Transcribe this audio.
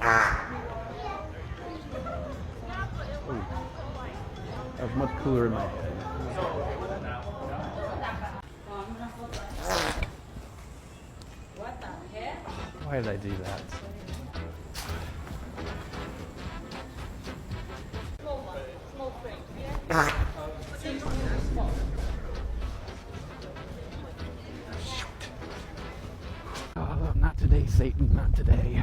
Ooh, that's much cooler in my head. Why did I do that? Oh, not today, Satan, not today.